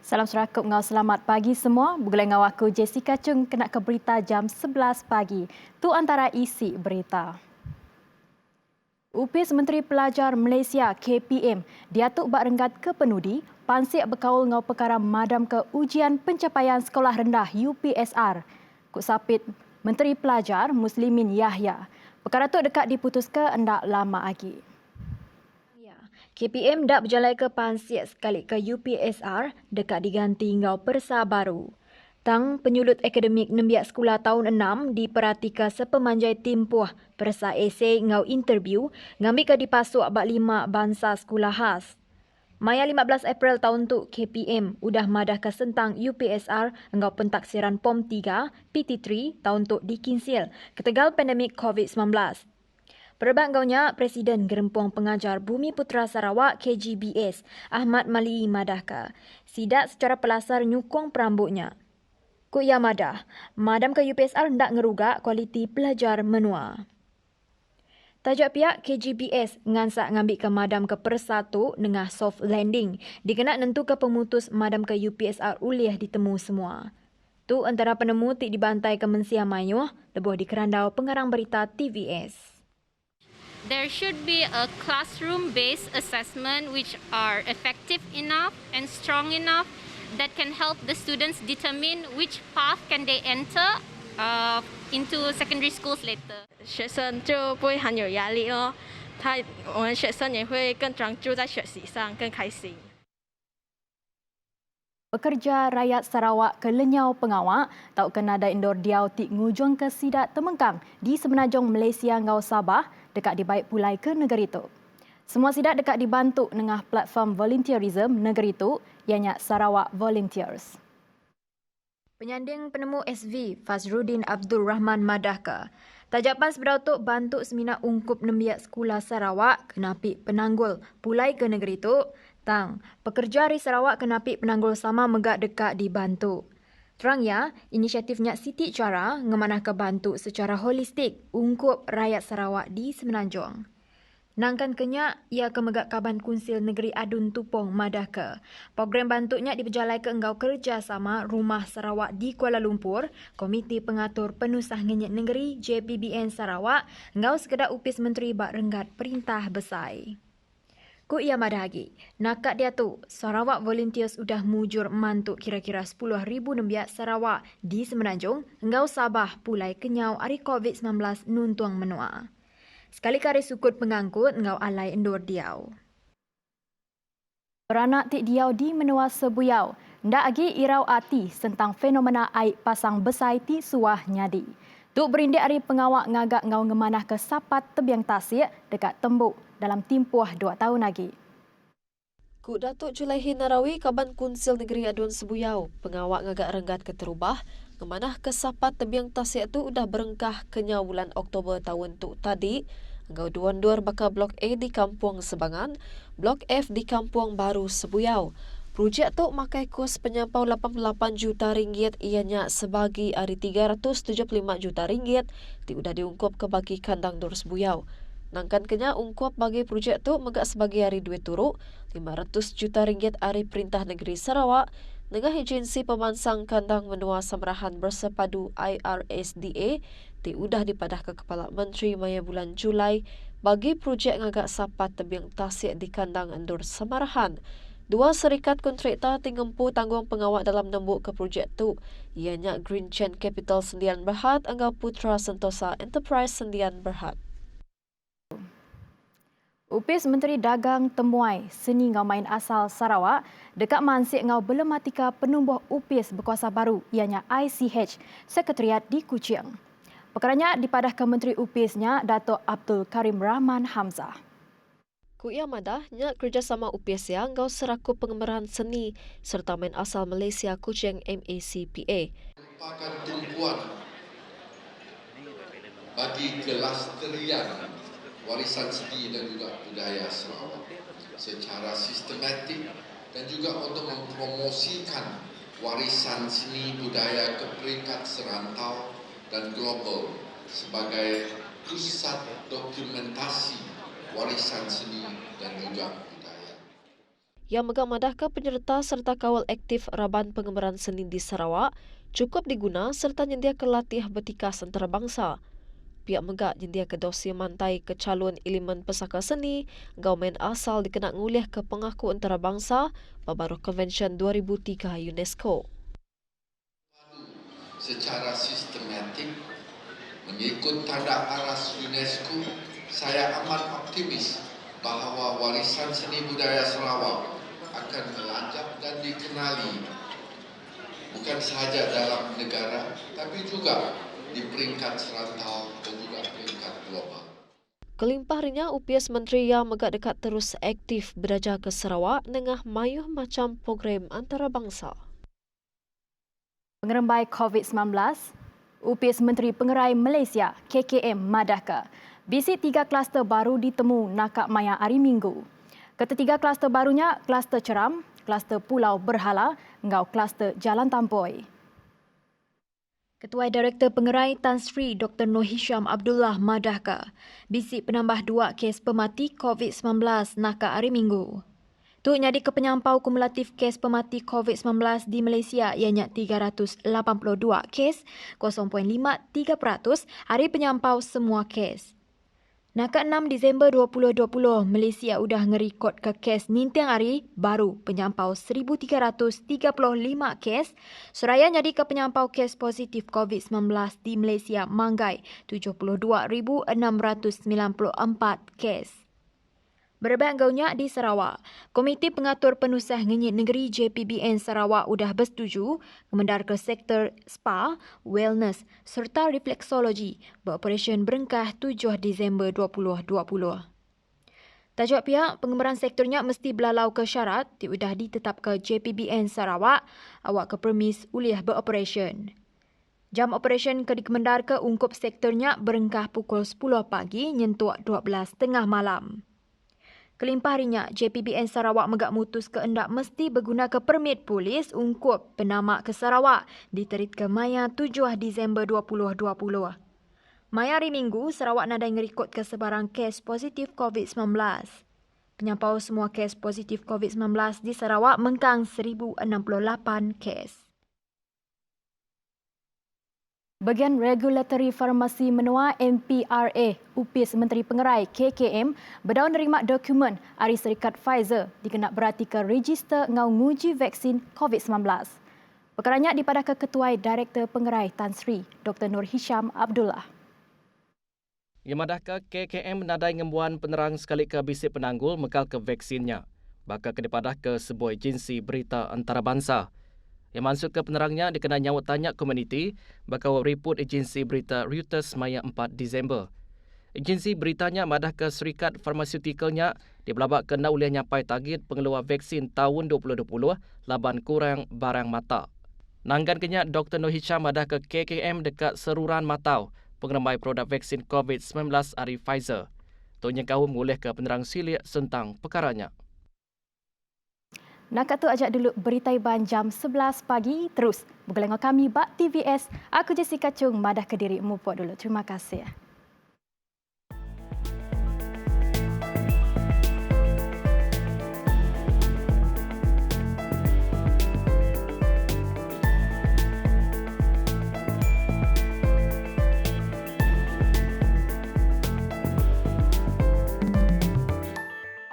Salam serakup ngau selamat pagi semua. Bergulai ngau aku Jessica Chung kena ke berita jam 11 pagi. Tu antara isi berita. UPIS Menteri Pelajar Malaysia KPM diatuk bak renggat ke penudi pansik berkaul ngau perkara madam ke ujian pencapaian sekolah rendah UPSR. Kut sapit Menteri Pelajar Muslimin Yahya. Perkara tu dekat diputus ke endak lama lagi. KPM dak berjalai ke pansik sekali ke UPSR dekat diganti ngau persa baru. Tang penyulut akademik nembiak sekolah tahun 6 diperhatikan sepemanjai timpuh persa esei ngau interview ngambil ke dipasuk bak 5 bangsa sekolah khas. Maya 15 April tahun tu KPM udah madah ke sentang UPSR ngau pentaksiran POM 3 PT3 tahun tu dikinsil ketegal pandemik COVID-19. Perbat gaunya Presiden Gerempuang Pengajar Bumi Putra Sarawak KGBS Ahmad Mali Madahka sidak secara pelasar nyukong perambutnya. Kut ya madah, madam ke UPSR hendak ngerugak kualiti pelajar menua. Tajuk pihak KGBS ngansak ngambil ke madam ke persatu dengan soft landing dikena nentu ke pemutus madam ke UPSR uliah ditemu semua. Tu antara penemu tik dibantai ke Mensia Mayuh lebuh di kerandau pengarang berita TVS. There should be a classroom-based assessment which are effective enough and strong enough that can help the students determine which path can they enter into secondary schools later. 学生就不会很有压力哦，我们学生也会更专注在学习上，更开心。 Pekerja rakyat Sarawak ke Lenyau Pengawak tak kena ada indor diau tik ngujung ke sidat temengkang di Semenanjung Malaysia ngau Sabah dekat dibaik pulai ke negeri itu. Semua sidat dekat dibantu dengan platform volunteerism negeri itu ianya Sarawak Volunteers. Penyanding penemu SV Fazrudin Abdul Rahman Madahka tajapan seberatuk bantu seminar ungkup nembiak sekolah Sarawak kenapi penanggul pulai ke negeri itu. Tang, pekerja di Sarawak kenapi penanggul sama megak dekat dibantu. Terang ya, inisiatifnya Siti Cara ngemanah ke bantu secara holistik ungkup rakyat Sarawak di Semenanjung. Nangkan kenya, ia ke megak kaban kunsil negeri Adun Tupong Madah ke. Program bantunya diberjalai ke enggau kerjasama Rumah Sarawak di Kuala Lumpur, Komiti Pengatur Penusah Ngenyet Negeri JPBN Sarawak, enggau sekedar UPIS Menteri bak renggat perintah besai. Ku ia madagi, nakak dia tu, Sarawak Volunteers udah mujur mantuk kira-kira 10,000 nembiak Sarawak di Semenanjung, enggau Sabah pulai kenyau hari COVID-19 nuntuang menua. Sekali-kali sukut pengangkut enggau alai endur diau. Beranak tik diau di menua Sebuyau, ndak lagi irau ati tentang fenomena air pasang besai ti suah nyadi. Tuk berindik hari pengawak ngagak ngau ngemanah ke sapat tebiang tasik dekat Tembuk dalam timpuh 2 tahun lagi. Ku Datuk Julaihin Narawi Kaban Kunsil Negeri Adun Sebuyau, pengawak ngagak renggat ke terubah, ngemanah ke sapat tebiang tasik tu udah berengkah kenya bulan Oktober tahun tu tadi, ngau duan-duar bakal Blok A di Kampung Sebangan, Blok F di Kampung Baru Sebuyau. Projek tu makai kos penyampau 88 juta ringgit ianya sebagi hari 375 juta ringgit ti udah diungkup ke bagi kandang Dur Sebuyau. Nangkan kenya ungkup bagi projek tu megak sebagai hari duit turuk 500 juta ringgit hari Perintah Negeri Sarawak dengan agensi pemansang kandang menua samarahan bersepadu IRSDA ti udah dipadah ke Kepala Menteri Maya bulan Julai bagi projek ngagak sapat tebiang tasik di kandang Endur Samarahan. Dua serikat kontraktor tingempu tanggung pengawak dalam nembuk ke projek tu. Ianya Green Chain Capital Sendian Berhad angau Putra Sentosa Enterprise Sendian Berhad. UPIS Menteri Dagang Temuai Seni Ngau Main Asal Sarawak dekat mansik ngau belematika penumbuh UPIS berkuasa baru ianya ICH Sekretariat di Kuching. Perkaranya dipadah ke Menteri UPISnya Datuk Abdul Karim Rahman Hamzah. Ku ia madahnya kerjasama UPIS yang ngau seraku pengembaraan seni serta main asal Malaysia Kuching MACPA. Merupakan tumpuan bagi kelestarian warisan seni dan juga budaya Sarawak secara sistematik dan juga untuk mempromosikan warisan seni budaya ke peringkat serantau dan global sebagai pusat dokumentasi warisan seni dan juga budaya. Yang megah-madah ke penyerta serta kawal aktif Raban Pengembaraan Seni di Sarawak cukup diguna serta nyendia ke latih bertikas antarabangsa. Pihak megak nyendia ke dosi mantai ke calon elemen pesaka seni gaumen asal dikena nguliah ke pengaku antarabangsa Babaruh Convention 2003 UNESCO. Secara sistematik mengikut tanda aras UNESCO, saya amat optimis bahawa warisan seni budaya Sarawak akan melonjak dan dikenali bukan sahaja dalam negara tapi juga di peringkat serantau dan juga peringkat global. Kelimpahnya UPS Menteri yang megak dekat terus aktif beraja ke Sarawak nengah mayuh macam program antarabangsa. Pengerembai COVID-19, UPS Menteri Pengerai Malaysia KKM madahkan bisi 3 kluster baru ditemu nakak maya hari Minggu. Ketiga kluster barunya kluster Ceram, kluster Pulau Berhala, engau kluster Jalan Tampoi. Ketua Direktur Pengerai Tan Sri Dr. Noor Hisham Abdullah madahkan bisi penambah 2 kes pemati COVID-19 nakak hari Minggu. Tu nyadi ke penyampau kumulatif kes pemati COVID-19 di Malaysia ianya 382 kes, 0.53% hari penyampau semua kes. Nakak 6 Disember 2020, Malaysia udah ngerekod ke kes nintiang hari baru penyampau 1,335 kes. Seraya nyadi ke penyampau kes positif COVID-19 di Malaysia manggai 72,694 kes. Berbanding gaunya di Sarawak, Komiti Pengatur Penusah Ngenyit Negeri JPBN Sarawak udah bersetuju kemendar ke sektor spa, wellness serta refleksologi beroperasi berengkah 7 Disember 2020. Tajuk pihak, pengembaraan sektornya mesti belalau ke syarat udah ditetap ke JPBN Sarawak awak ke permis uliah beroperasi. Jam operasi ke dikemendar ke ungkup sektornya berengkah pukul 10 pagi nyentuak 12 tengah malam. Kelimpah harinya, JPBN Sarawak megak mutus keendak mesti berguna ke permit polis ungkup penamak ke Sarawak diterit ke maya 7 Disember 2020. Maya hari Minggu, Sarawak nadai ngerikut ke sebarang kes positif COVID-19. Penyampau semua kes positif COVID-19 di Sarawak mengkang 1,068 kes. Bagian Regulatory Farmasi Menua MPRA, UPS Menteri Pengerai KKM berdaun nerima dokumen dari syarikat Pfizer dikenak berarti ke register ngau nguji vaksin COVID-19. Perkaranya dipadah ke Ketua Direktur Pengerai Tan Sri Dr. Noor Hisham Abdullah. Yamadahka KKM nadai ngembuan penerang sekali ke bisi penanggul mekal ke vaksinnya. Bakal kedepadah ke sebuah agensi berita antarabangsa. Yang maksud ke penerangnya dikenal nyawut tanya komuniti bakal report agensi berita Reuters maya 4 Disember. Agensi beritanya madah ke syarikat farmasutikalnya dibelabak kena oleh nyapai target pengeluar vaksin tahun 2020 laban kurang barang mata. Nanggan kenyak Dr. Noor Hisham madah ke KKM dekat seruran matau pengerembai produk vaksin COVID-19 dari Pfizer. Tuanya kau mulih ke penerang silik tentang perkaranya. Nak tu ajak dulu berita Iban jam 11 pagi terus. Bergelengok kami Bak TVS. Aku Jessica Chung madah ke diri mupok dulu. Terima kasih.